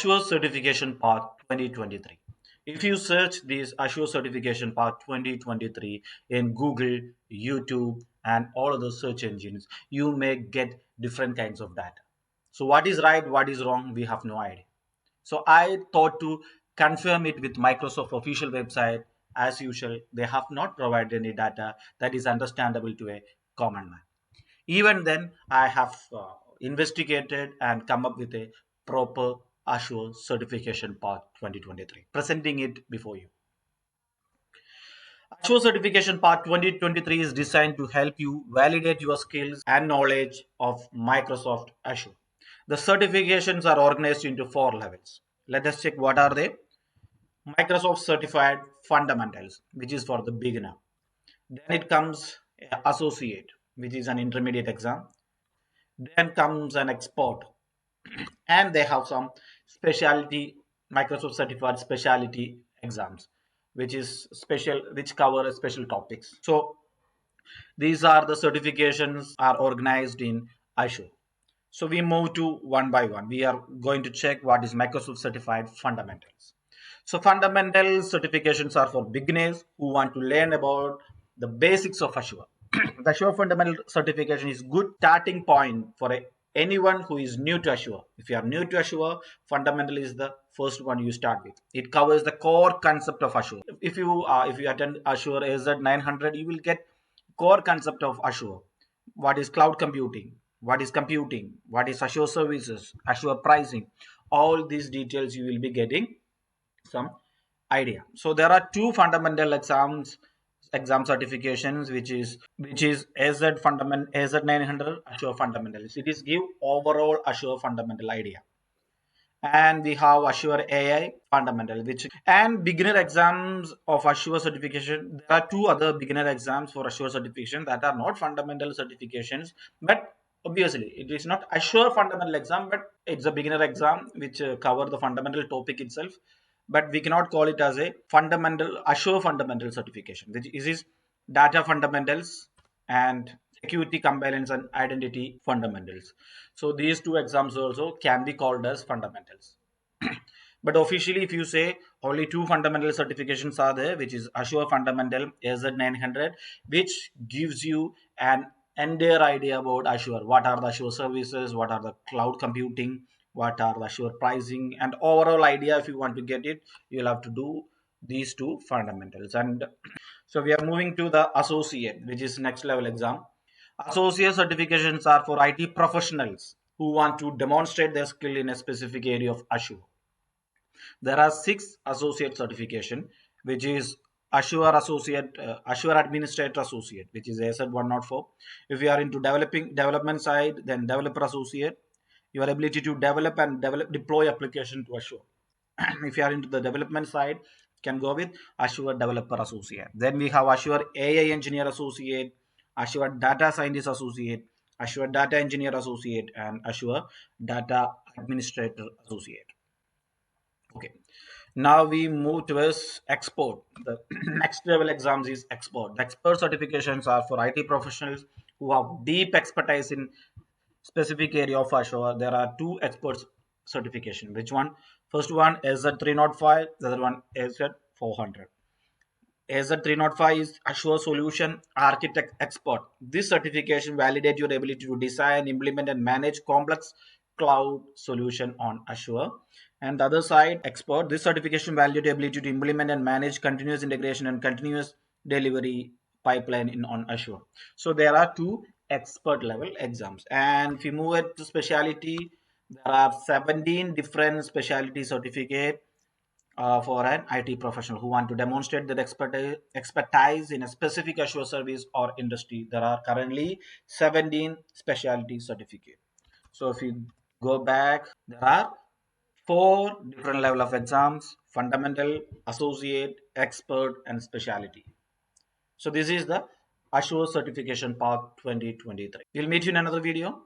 Azure Certification Path 2023. If you search this Azure Certification Path 2023 in Google, YouTube, and all other search engines, you may get different kinds of data. So, what is right, what is wrong, we have no idea. So, I thought to confirm it with Microsoft official website. As usual, they have not provided any data that is understandable to a common man. Even then, I have investigated and come up with a proper Azure certification path 2023, presenting it before you. Azure certification path 2023 is designed to help you validate your skills and knowledge of Microsoft Azure. The certifications are organized into 4 levels. Let us check what are they. Microsoft Certified Fundamentals, which is for the beginner. Then it comes Associate, which is an intermediate exam. Then comes an export, and they have some specialty Microsoft certified specialty exams, which is special, which cover special topics. So these are the certifications are organized in Azure. So we move to one by one. We are going to check what is Microsoft Certified Fundamentals. So fundamental certifications are for beginners who want to learn about the basics of Azure. The Azure Fundamental Certification is good starting point for anyone who is new to Azure. If you are new to Azure, Fundamental is the first one you start with. It covers the core concept of Azure. If you attend Azure AZ900, you will get core concept of Azure. What is cloud computing? What is computing? What is Azure services? Azure pricing? All these details you will be getting some idea. So there are two fundamental exam certifications, which is AZ 900 Azure Fundamentals. It is give overall Azure fundamental idea. And we have Azure AI Fundamental, which and beginner exams of Azure certification. There are two other beginner exams for Azure certification that are not fundamental certifications, but obviously it is not Azure fundamental exam, but it's a beginner exam which cover the fundamental topic itself. But we cannot call it as a fundamental Azure fundamental certification, which is data fundamentals and security compliance and identity fundamentals. So these two exams also can be called as fundamentals. But officially, if you say only two fundamental certifications are there, which is Azure Fundamental AZ900, which gives you an entire idea about Azure. What are the Azure services? What are the cloud computing? What are the Azure pricing? And overall idea, if you want to get it, you'll have to do these two fundamentals. And so we are moving to the associate, which is next level exam. Associate certifications are for IT professionals who want to demonstrate their skill in a specific area of Azure. There are 6 associate certification, which is Azure Associate, Azure Administrator Associate, which is AZ 104. If you are into development side, then Developer Associate. Your ability to develop and deploy application to Azure. If you are into the development side, can go with Azure Developer Associate. Then we have Azure AI Engineer Associate, Azure Data Scientist Associate, Azure Data Engineer Associate, and Azure Data Administrator Associate. Okay. Now we move towards export. The next level exams is export. The expert certifications are for IT professionals who have deep expertise in specific area of Azure. There are 2 experts certification. Which one? First one is at 305, the other one is at 400. AZ 305 is Azure Solution Architect Expert. This certification validates your ability to design, implement, and manage complex cloud solution on Azure. And the other side, Expert. This certification validates your ability to implement and manage continuous integration and continuous delivery pipeline on Azure. So there are 2 expert level exams. And if you move it to specialty, there are 17 different specialty certificate for an IT professional who want to demonstrate their expertise in a specific Azure service or industry. There are currently 17 specialty certificates. So if you go back, there are 4 different level of exams: fundamental, associate, expert, and specialty. So this is the Azure certification path 2023. We'll meet you in another video.